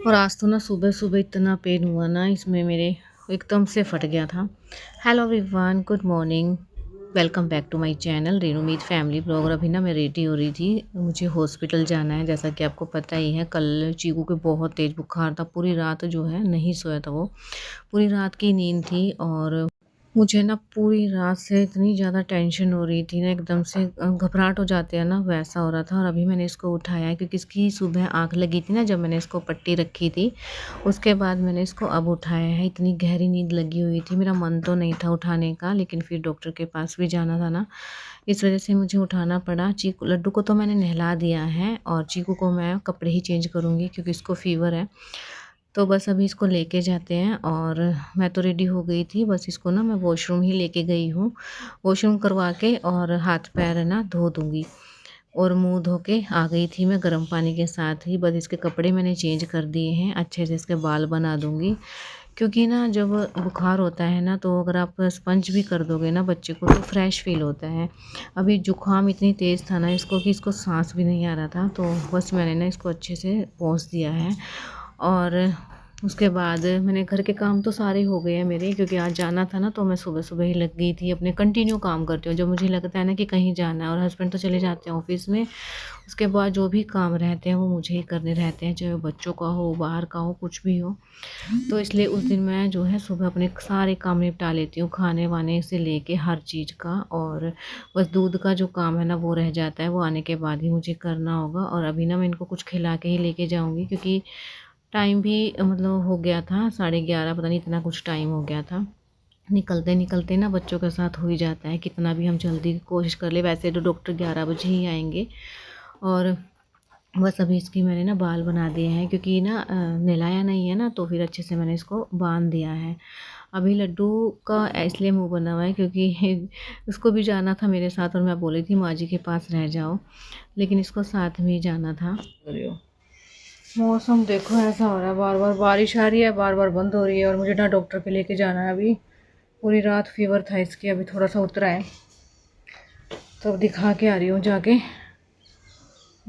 और आज तो ना सुबह सुबह इतना पेन हुआ ना, इसमें मेरे एकदम से फट गया था। Hello everyone, good morning, welcome back to my channel Renu Meet family blog. और अभी ना मैं रेडी हो रही थी, मुझे हॉस्पिटल जाना है। जैसा कि आपको पता ही है, कल चीकू के बहुत तेज़ बुखार था, पूरी रात जो है नहीं सोया था वो, पूरी रात की नींद थी। और मुझे ना पूरी रात से इतनी ज़्यादा टेंशन हो रही थी ना, एकदम से घबराहट हो जाते हैं ना, वैसा हो रहा था। और अभी मैंने इसको उठाया है क्योंकि इसकी सुबह आँख लगी थी ना, जब मैंने इसको पट्टी रखी थी उसके बाद मैंने इसको अब उठाया है। इतनी गहरी नींद लगी हुई थी, मेरा मन तो नहीं था उठाने का, लेकिन फिर डॉक्टर के पास भी जाना था ना, इस वजह से मुझे उठाना पड़ा। चीकू लड्डू को तो मैंने नहला दिया है और चीकू को मैं कपड़े ही चेंज करूँगी क्योंकि इसको फ़ीवर है। तो बस अभी इसको लेके जाते हैं। और मैं तो रेडी हो गई थी, बस इसको ना मैं वॉशरूम ही लेके गई हूँ। वॉशरूम करवा के और हाथ पैर है ना धो दूँगी और मुंह धो के आ गई थी मैं गर्म पानी के साथ ही। बस इसके कपड़े मैंने चेंज कर दिए हैं, अच्छे से इसके बाल बना दूँगी। क्योंकि ना जब बुखार होता है ना, तो अगर आप स्पंज भी कर दोगे ना बच्चे को, तो फ्रेश फील होता है। अभी जुकाम इतनी तेज़ था ना इसको कि इसको सांस भी नहीं आ रहा था, तो बस मैंने ना इसको अच्छे से पोंछ दिया है। और उसके बाद मैंने घर के काम तो सारे हो गए हैं मेरे, क्योंकि आज जाना था ना, तो मैं सुबह सुबह ही लग गई थी। अपने कंटिन्यू काम करती हूँ जब मुझे लगता है ना कि कहीं जाना है, और हस्बैंड तो चले जाते हैं ऑफिस में। उसके बाद जो भी काम रहते हैं वो मुझे ही करने रहते हैं, चाहे वो बच्चों का हो, बाहर का हो, कुछ भी हो। तो इसलिए उस दिन मैं जो है सुबह अपने सारे काम निपटा लेती हूँ, खाने वाने से लेके हर चीज़ का। और बस दूध का जो काम है ना वो रह जाता है, वो आने के बाद ही मुझे करना होगा। और अभी ना मैं इनको कुछ खिला के ही लेके जाऊँगी, क्योंकि टाइम भी मतलब हो गया था 11:30, पता नहीं इतना कुछ टाइम हो गया था। निकलते निकलते ना बच्चों के साथ हो ही जाता है, कितना भी हम जल्दी कोशिश कर ले। वैसे तो डॉक्टर 11 बजे ही आएंगे। और बस अभी इसकी मैंने ना बाल बना दिए हैं, क्योंकि ना नहलाया नहीं है ना, तो फिर अच्छे से मैंने इसको बांध दिया है। अभी लड्डू का इसलिए मुंह बना हुआ है क्योंकि उसको भी जाना था मेरे साथ, और मैं बोली थी माँ जी के पास रह जाओ, लेकिन इसको साथ में ही जाना था। मौसम देखो ऐसा हो रहा है, बार बार बारिश आ रही है, बार बार बंद हो रही है। और मुझे ना डॉक्टर पे लेके जाना है। अभी पूरी रात फीवर था इसकी, अभी थोड़ा सा उतरा है, तो अब दिखा के आ रही हूँ जाके।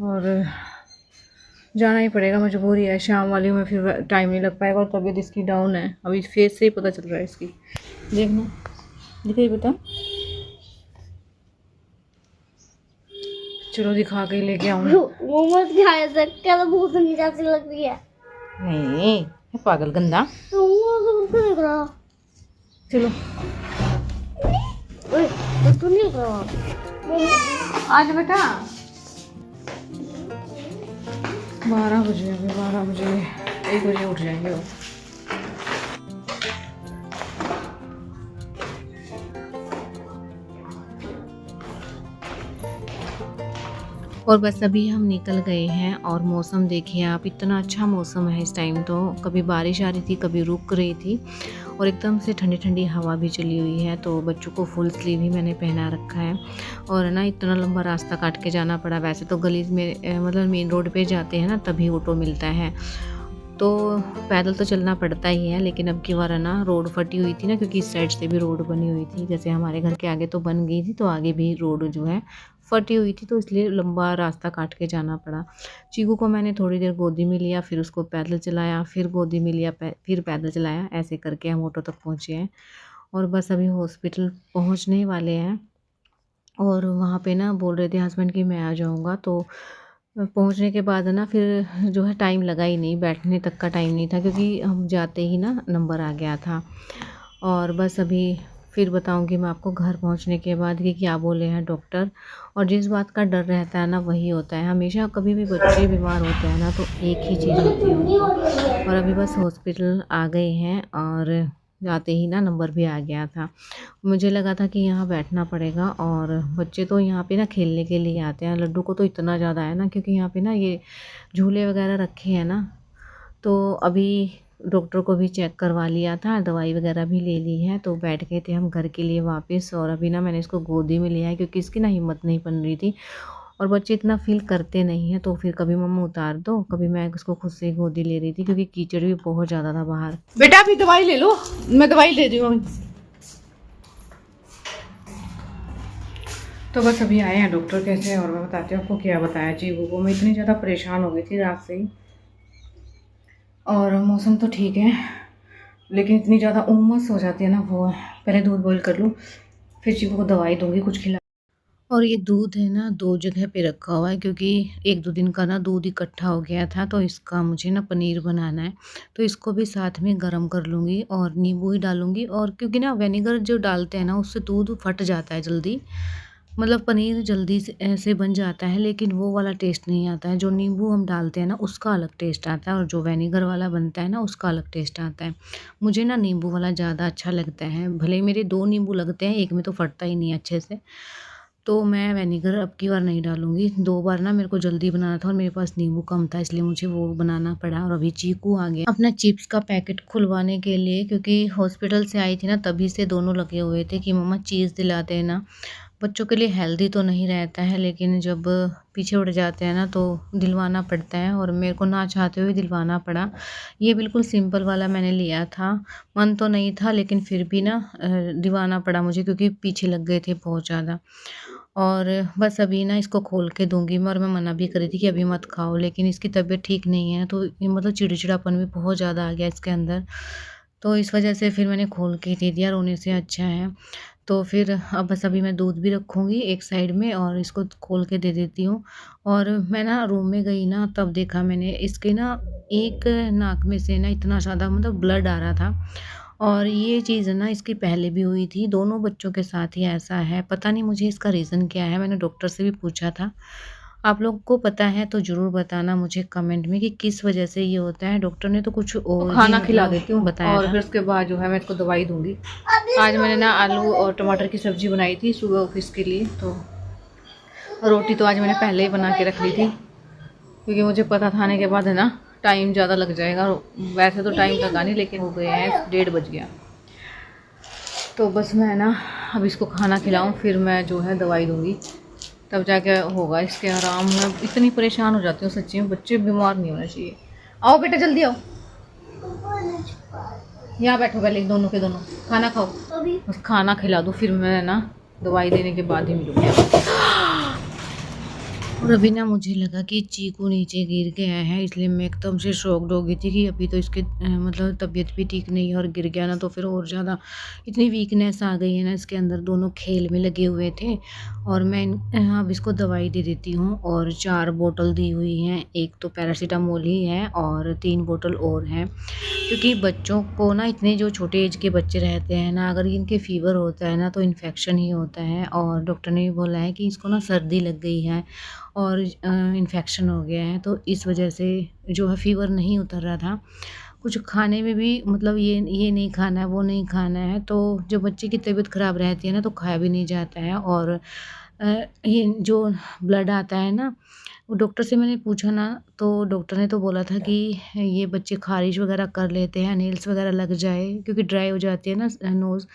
और जाना ही पड़ेगा, मजबूरी है। शाम वाली में फिर टाइम नहीं लग पाएगा, और तबीयत इसकी डाउन है, अभी फेस से ही पता चल रहा है इसकी। देखना दिखाई बता, चलो दिखा के लेके आऊँ। वो मत खाया सकता, तो बहुत नीचे लग रही है। नहीं पागल गंदा, तो वो तो नहीं करा। चलो ओए तो नहीं करा आज बेटा 12 बजे, अभी 12 बजे 1 बजे उठ जाएंगे वो। और बस अभी हम निकल गए हैं। और मौसम देखिए आप, इतना अच्छा मौसम है इस टाइम। तो कभी बारिश आ रही थी, कभी रुक रही थी, और एकदम से ठंडी ठंडी हवा भी चली हुई है। तो बच्चों को फुल स्लीव ही मैंने पहना रखा है। और ना इतना लंबा रास्ता काट के जाना पड़ा। वैसे तो गली में मतलब मेन रोड पे जाते हैं ना, तभी ऑटो मिलता है, तो पैदल तो चलना पड़ता ही है। लेकिन अब की बार है ना रोड फटी हुई थी ना, क्योंकि इस साइड से भी रोड बनी हुई थी, जैसे हमारे घर के आगे तो बन गई थी, तो आगे भी रोड जो है फटी हुई थी, तो इसलिए लंबा रास्ता काट के जाना पड़ा। चीकू को मैंने थोड़ी देर गोदी में लिया, फिर उसको पैदल चलाया, फिर गोदी में लिया, फिर पैदल चलाया, ऐसे करके हम ऑटो तक पहुँचे हैं। और बस अभी हॉस्पिटल पहुँचने वाले हैं। और वहाँ पे ना बोल रहे थे हस्बैंड कि मैं आ जाऊँगा, तो पहुँचने के बाद ना फिर जो है टाइम लगा ही नहीं, बैठने तक का टाइम नहीं था, क्योंकि हम जाते ही ना नंबर आ गया था। और बस अभी फिर बताऊंगी मैं आपको घर पहुंचने के बाद कि क्या बोले हैं डॉक्टर। और जिस बात का डर रहता है ना वही होता है हमेशा। कभी भी बच्चे बीमार होते हैं ना, तो एक ही चीज़ होती है उनको। और अभी बस हॉस्पिटल आ गए हैं, और जाते ही ना नंबर भी आ गया था। मुझे लगा था कि यहाँ बैठना पड़ेगा। और बच्चे तो यहाँ पे ना खेलने के लिए आते हैं, लड्डू को तो इतना ज़्यादा है ना, क्योंकि यहाँ पे ना ये झूले वगैरह रखे हैं ना। तो अभी डॉक्टर को भी चेक करवा लिया था, दवाई वगैरह भी ले ली है, तो बैठ गए थे हम घर के लिए वापस। और अभी ना मैंने इसको गोदी में लिया है, क्योंकि इसकी ना हिम्मत नहीं बन रही थी। और बच्चे इतना फील करते नहीं हैं, तो फिर कभी मम्मा उतार दो, कभी मैं उसको खुद से गोदी ले रही थी, क्योंकि कीचड़ भी बहुत ज़्यादा था बाहर। बेटा अभी दवाई ले लो, मैं दवाई दे दूँ। तो बस अभी आए हैं डॉक्टर कैसे, और मैं बताती हूँ आपको क्या बताया। जी वो मैं इतनी ज़्यादा परेशान हो गई थी रात से ही। और मौसम तो ठीक है, लेकिन इतनी ज़्यादा उमस हो जाती है ना, वो है। पहले दूध बॉईल कर लूँ, फिर चीकू को दवाई दूँगी, कुछ खिला। और ये दूध है ना 2 जगह पे रखा हुआ है, क्योंकि 1-2 दिन का ना दूध इकट्ठा हो गया था, तो इसका मुझे ना पनीर बनाना है। तो इसको भी साथ में गरम कर लूँगी और नींबू ही डालूँगी, और क्योंकि ना विनेगर जो डालते हैं ना उससे दूध फट जाता है जल्दी। मतलब पनीर जल्दी से ऐसे बन जाता है, लेकिन वो वाला टेस्ट नहीं आता है। जो नींबू हम डालते हैं ना उसका अलग टेस्ट आता है, और जो विनेगर वाला बनता है ना उसका अलग टेस्ट आता है। मुझे ना नींबू वाला ज़्यादा अच्छा लगता है, भले ही मेरे 2 नींबू लगते हैं, एक में तो फटता ही नहीं है अच्छे से। तो मैं विनेगर अब की बार नहीं डालूँगी। 2 बार ना मेरे को जल्दी बनाना था और मेरे पास नींबू कम था, इसलिए मुझे वो बनाना पड़ा। और अभी चीकू आ गया अपना चिप्स का पैकेट खुलवाने के लिए, क्योंकि हॉस्पिटल से आई थी ना तभी से दोनों लगे हुए थे कि मम्मा चीज़ दिला देना। बच्चों के लिए हेल्दी तो नहीं रहता है, लेकिन जब पीछे उड़ जाते हैं ना तो दिलवाना पड़ता है, और मेरे को ना चाहते हुए दिलवाना पड़ा। ये बिल्कुल सिंपल वाला मैंने लिया था, मन तो नहीं था लेकिन फिर भी ना दिलवाना पड़ा मुझे, क्योंकि पीछे लग गए थे बहुत ज़्यादा। और बस अभी ना इसको खोल के दूँगी मैं, और मैं मना भी करी थी कि अभी मत खाओ, लेकिन इसकी तबीयत ठीक नहीं है, तो ये मतलब चिड़चिड़ापन भी बहुत ज़्यादा आ गया इसके अंदर। तो इस वजह से फिर मैंने खोल के दे दिया, रोने से अच्छा है। तो फिर अब बस अभी मैं दूध भी रखूँगी एक साइड में, और इसको खोल के दे देती हूँ। और मैं ना रूम में गई ना तब देखा मैंने इसके ना एक नाक में से ना इतना ज़्यादा मतलब ब्लड आ रहा था। और ये चीज़ ना इसकी पहले भी हुई थी, दोनों बच्चों के साथ ही ऐसा है। पता नहीं मुझे इसका रीज़न क्या है, मैंने डॉक्टर से भी पूछा था। आप लोग को पता है तो ज़रूर बताना मुझे कमेंट में कि किस वजह से ये होता है। डॉक्टर ने तो कुछ और खाना खिला देती हूँ बताया और फिर उसके बाद जो है मैं इसको दवाई दूँगी। आज मैंने ना आलू और टमाटर की सब्ज़ी बनाई थी सुबह ऑफिस के लिए, तो रोटी तो आज मैंने पहले ही बना के रख ली थी, क्योंकि मुझे पता था आने के बाद है ना टाइम ज़्यादा लग जाएगा। वैसे तो टाइम लगा नहीं, लेकिन हो गए हैं 1:30 बज गया। तो बस मैं ना अब इसको खाना खिलाऊं, फिर मैं जो है दवाई दूंगी, तब जाके होगा इसके आराम। मैं इतनी परेशान हो जाती हूँ सच्ची में, बच्चे बीमार नहीं होना चाहिए। आओ बेटा जल्दी आओ, यहाँ बैठो पहले दोनों के दोनों, खाना खाओ। बस खाना खिला दूँ फिर मैं ना दवाई देने के बाद ही मिलूँगी। और अभी ना मुझे लगा कि चीकू नीचे गिर गया है, इसलिए मैं एकदम से शॉक्ड हो गई थी कि अभी तो इसके मतलब तबीयत भी ठीक नहीं है, और गिर गया ना तो फिर और ज़्यादा इतनी वीकनेस आ गई है ना इसके अंदर। दोनों खेल में लगे हुए थे, और मैं अब इसको दवाई दे देती हूँ। और 4 बोतल दी हुई हैं, एक तो पैरासीटामोल ही है और 3 बोतल और हैं, क्योंकि बच्चों को ना इतने जो छोटे एज के बच्चे रहते हैं ना, अगर इनके फ़ीवर होता है ना तो इन्फेक्शन ही होता है। और डॉक्टर ने भी बोला है कि इसको ना सर्दी लग गई है और इन्फेक्शन हो गया है, तो इस वजह से जो है फ़ीवर नहीं उतर रहा था। कुछ खाने में भी मतलब ये नहीं खाना है, वो नहीं खाना है, तो जब बच्चे की तबीयत ख़राब रहती है ना तो खाया भी नहीं जाता है। और ये जो ब्लड आता है ना, वो डॉक्टर से मैंने पूछा ना, तो डॉक्टर ने तो बोला था कि ये बच्चे ख़ारिश वग़ैरह कर लेते हैं, नेल्स वग़ैरह लग जाए, क्योंकि ड्राई हो जाती है ना नोज़,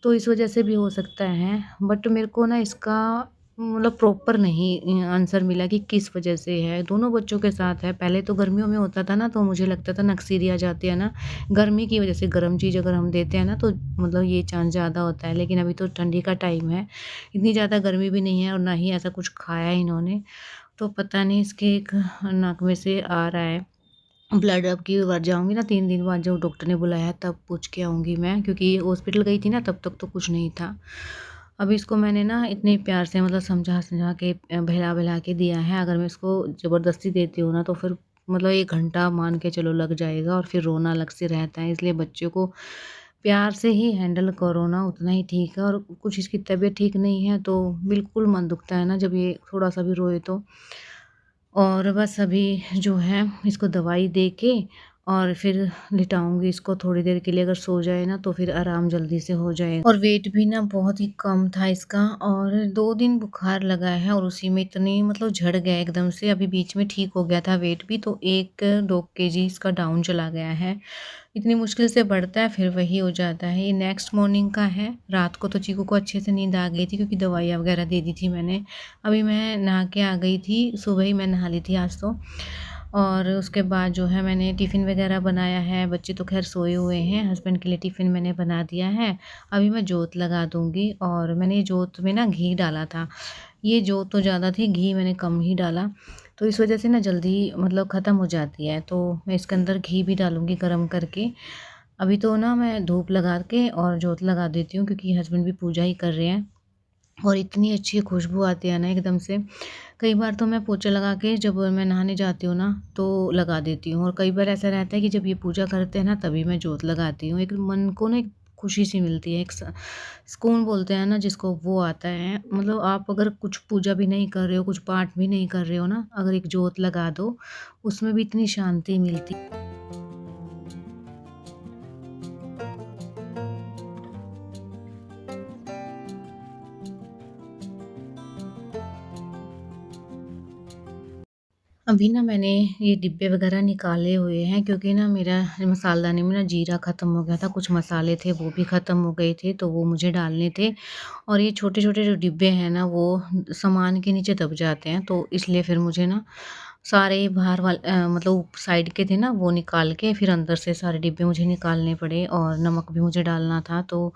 तो इस वजह से भी हो सकता है। बट मेरे को ना इसका मतलब प्रॉपर नहीं आंसर मिला कि किस वजह से है। दोनों बच्चों के साथ है। पहले तो गर्मियों में होता था ना, तो मुझे लगता था नक्सीरी आ जाती है ना, गर्मी की वजह से गर्म चीज़ अगर हम देते हैं ना तो मतलब ये चांस ज़्यादा होता है। लेकिन अभी तो ठंडी का टाइम है, इतनी ज़्यादा गर्मी भी नहीं है और ना ही ऐसा कुछ खाया है इन्होंने, तो पता नहीं इसके एक नाक में से आ रहा है ब्लड। अब की बार जाऊँगी ना 3 दिन बाद जब डॉक्टर ने बुलाया है तब पूछ के आऊँगी मैं, क्योंकि हॉस्पिटल गई थी ना तब तक तो कुछ नहीं था। अभी इसको मैंने ना इतने प्यार से मतलब समझा-समझा के बहला-बहला के दिया है। अगर मैं इसको ज़बरदस्ती देती हूँ ना तो फिर मतलब 1 घंटा मान के चलो लग जाएगा, और फिर रोना अलग से रहता है। इसलिए बच्चों को प्यार से ही हैंडल करो ना, उतना ही ठीक है। और कुछ इसकी तबीयत ठीक नहीं है तो बिल्कुल मन दुखता है ना जब ये थोड़ा-सा भी रोए तो। और बस अभी जो है इसको दवाई दे के और फिर लिटाऊँगी इसको थोड़ी देर के लिए, अगर सो जाए ना तो फिर आराम जल्दी से हो जाएगा। और वेट भी ना बहुत ही कम था इसका, और 2 दिन बुखार लगा है और उसी में इतनी मतलब झड़ गया एकदम से। अभी बीच में ठीक हो गया था वेट भी, तो 1-2 केजी इसका डाउन चला गया है। इतनी मुश्किल से बढ़ता है फिर वही हो जाता है। ये नेक्स्ट मॉर्निंग का है। रात को तो चीकू को अच्छे से नींद आ गई थी, क्योंकि दवाइयाँ वगैरह दे दी थी मैंने। अभी मैं नहा के आ गई थी, सुबह ही मैं नहा ली थी आज तो। और उसके बाद जो है मैंने टिफ़िन वगैरह बनाया है। बच्चे तो ख़ैर सोए हुए हैं, हस्बैंड के लिए टिफ़िन मैंने बना दिया है। अभी मैं जोत लगा दूँगी, और मैंने जोत में ना घी डाला था। ये जोत तो ज़्यादा थी, घी मैंने कम ही डाला। तो इस वजह से ना जल्दी मतलब ख़त्म हो जाती है। तो मैं इसके अंदर घी भी डालूँगी गरम करके। अभी तो ना मैं धूप लगा के और जोत लगा देती हूँ क्योंकि हस्बैंड भी पूजा ही कर रहे हैं और इतनी अच्छी खुशबू आती है ना एकदम से। कई बार तो मैं पोछा लगा के जब मैं नहाने जाती हूँ ना तो लगा देती हूँ और कई बार ऐसा रहता है कि जब ये पूजा करते हैं ना तभी मैं जोत लगाती हूँ। एक मन को ना एक खुशी सी मिलती है, एक सुकून बोलते हैं ना जिसको, वो आता है। मतलब आप अगर कुछ पूजा भी नहीं कर रहे हो, कुछ पाठ भी नहीं कर रहे हो ना, अगर एक जोत लगा दो, उसमें भी इतनी शांति मिलती है। अभी ना मैंने ये डिब्बे वगैरह निकाले हुए हैं क्योंकि ना मेरा मसालदानी में ना जीरा ख़त्म हो गया था, कुछ मसाले थे वो भी ख़त्म हो गए थे, तो वो मुझे डालने थे। और ये छोटे-छोटे जो डिब्बे हैं ना वो सामान के नीचे दब जाते हैं, तो इसलिए फिर मुझे ना सारे बाहर मतलब साइड के थे ना वो निकाल के फिर अंदर से सारे डिब्बे मुझे निकालने पड़े और नमक भी मुझे डालना था, तो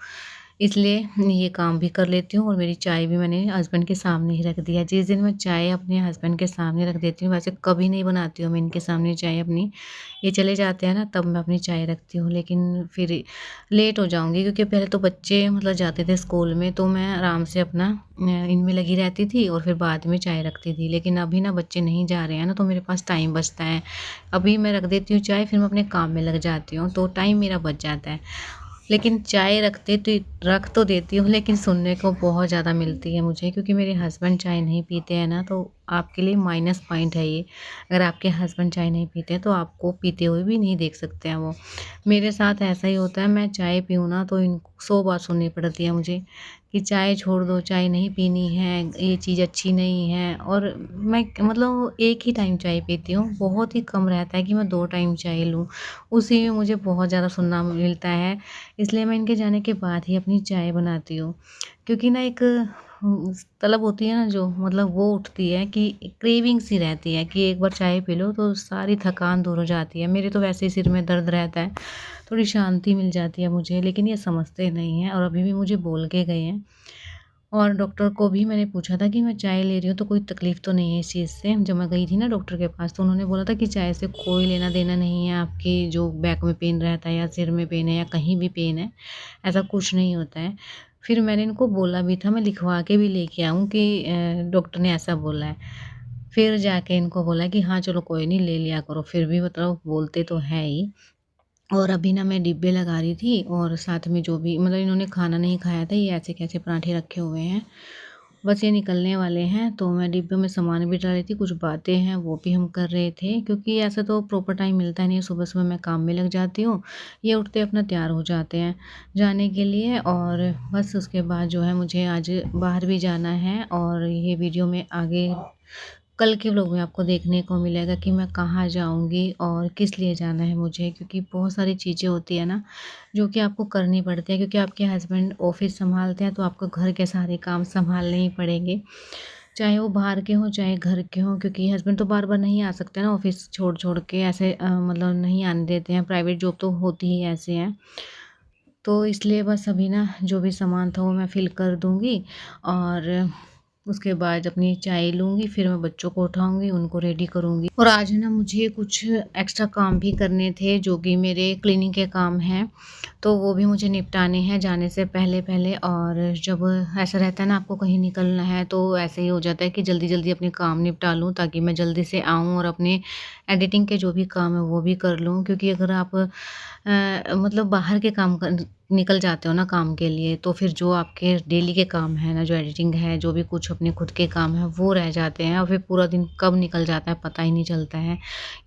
इसलिए ये काम भी कर लेती हूँ और मेरी चाय भी मैंने हस्बैंड के सामने ही रख दिया। जिस दिन मैं चाय अपने हस्बैंड के सामने रख देती हूँ, वैसे कभी नहीं बनाती हूँ मैं इनके सामने चाय अपनी। ये चले जाते हैं ना तब मैं अपनी चाय रखती हूँ, लेकिन फिर लेट हो जाऊँगी क्योंकि पहले तो बच्चे मतलब जाते थे स्कूल में तो मैं आराम से अपना इनमें लगी रहती थी और फिर बाद में चाय रखती थी। लेकिन अभी ना बच्चे नहीं जा रहे हैं ना तो मेरे पास टाइम बचता है। अभी मैं रख देती हूँ चाय, फिर मैं अपने काम में लग जाती हूँ, तो टाइम मेरा बच जाता है। लेकिन चाय रख तो देती हूँ, लेकिन सुनने को बहुत ज़्यादा मिलती है मुझे क्योंकि मेरे हस्बैंड चाय नहीं पीते हैं ना, तो आपके लिए माइनस पॉइंट है ये। अगर आपके हस्बैंड चाय नहीं पीते हैं तो आपको पीते हुए भी नहीं देख सकते हैं वो। मेरे साथ ऐसा ही होता है, मैं चाय पीऊँ ना तो इन 100 बात सुननी पड़ती है मुझे कि चाय छोड़ दो, चाय नहीं पीनी है, ये चीज़ अच्छी नहीं है। और मैं मतलब एक ही टाइम चाय पीती हूँ, बहुत ही कम रहता है कि मैं 2 टाइम चाय लूँ। उसी में मुझे बहुत ज़्यादा सुनना मिलता है, इसलिए मैं इनके जाने के बाद ही अपनी चाय बनाती हूँ। क्योंकि ना एक तलब होती है ना जो, मतलब वो उठती है कि क्रेविंग सी रहती है कि एक बार चाय पी लो तो सारी थकान दूर हो जाती है। मेरे तो वैसे ही सिर में दर्द रहता है, थोड़ी शांति मिल जाती है मुझे, लेकिन ये समझते नहीं हैं और अभी भी मुझे बोल के गए हैं। और डॉक्टर को भी मैंने पूछा था कि मैं चाय ले रही हूँ तो कोई तकलीफ़ तो नहीं है इस चीज़ से? जब मैं गई थी ना डॉक्टर के पास तो उन्होंने बोला था कि चाय से कोई लेना-देना नहीं है, आपकी जो बैक में पेन रहता है या सिर में पेन है या कहीं भी पेन है, ऐसा कुछ नहीं होता है। फिर मैंने इनको बोला भी था, मैं लिखवा के भी लेके आऊँ कि डॉक्टर ने ऐसा बोला है। फिर जाके इनको बोला कि हाँ, चलो कोई नहीं ले लिया करो, फिर भी मतलब बोलते तो हैं ही। और अभी ना मैं डिब्बे लगा रही थी और साथ में जो भी मतलब इन्होंने खाना नहीं खाया था, ये ऐसे कैसे पराठे रखे हुए हैं। बस ये निकलने वाले हैं तो मैं डिब्बे में सामान भी डाल रही थी, कुछ बातें हैं वो भी हम कर रहे थे क्योंकि ऐसा तो प्रॉपर टाइम मिलता नहीं है, सुबह-सुबह मैं काम में लग जाती हूँ। ये उठते अपना तैयार हो जाते हैं जाने के लिए और बस उसके बाद जो है मुझे आज बाहर भी जाना है और ये वीडियो में आगे कल के व्लॉग में आपको देखने को मिलेगा कि मैं कहाँ जाऊँगी और किस लिए जाना है मुझे, क्योंकि बहुत सारी चीज़ें होती है ना जो कि आपको करनी पड़ती है क्योंकि आपके हस्बैंड ऑफिस संभालते हैं तो आपको घर के सारे काम संभालने ही पड़ेंगे, चाहे वो बाहर के हों चाहे घर के हों, क्योंकि हस्बैंड तो बार बार नहीं आ सकते ना ऑफिस छोड़ छोड़ के ऐसे मतलब नहीं आने देते हैं, प्राइवेट जॉब तो होती ही ऐसे हैं। तो इसलिए बस अभी ना जो भी सामान था वो मैं फ़िल कर दूँगी और उसके बाद अपनी चाय लूँगी, फिर मैं बच्चों को उठाऊँगी, उनको रेडी करूँगी। और आज है ना मुझे कुछ एक्स्ट्रा काम भी करने थे जो कि मेरे क्लीनिंग के काम हैं, तो वो भी मुझे निपटाने हैं जाने से पहले-पहले। और जब ऐसा रहता है ना आपको कहीं निकलना है तो ऐसे ही हो जाता है कि जल्दी-जल्दी अपने काम निपटा लूँ ताकि मैं जल्दी से आऊँ और अपने एडिटिंग के जो भी काम है वो भी कर लूँ। क्योंकि अगर आप मतलब बाहर के काम कर निकल जाते हो ना काम के लिए तो फिर जो आपके डेली के काम है ना, जो एडिटिंग है, जो भी कुछ अपने खुद के काम है वो रह जाते हैं और फिर पूरा दिन कब निकल जाता है पता ही नहीं चलता है।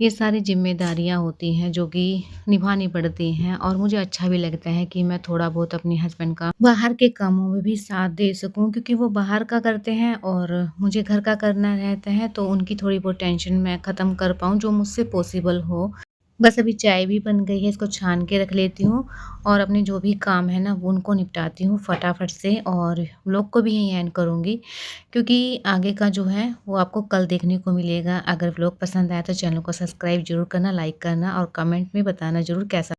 ये सारी ज़िम्मेदारियाँ होती हैं जो कि निभानी पड़ती हैं और मुझे अच्छा भी लगता है कि मैं थोड़ा बहुत अपने हस्बैंड का बाहर के कामों में भी साथ दे सकूँ, क्योंकि वो बाहर का करते हैं और मुझे घर का करना रहता है, तो उनकी थोड़ी बहुत टेंशन मैं ख़त्म कर पाऊँ जो मुझसे पॉसिबल हो। बस अभी चाय भी बन गई है, इसको छान के रख लेती हूँ और अपने जो भी काम है ना वो उनको निपटाती हूँ फटाफट से और व्लॉग को भी यहीं एंड करूँगी क्योंकि आगे का जो है वो आपको कल देखने को मिलेगा। अगर व्लॉग पसंद आया तो चैनल को सब्सक्राइब ज़रूर करना, लाइक करना और कमेंट में बताना ज़रूर कैसा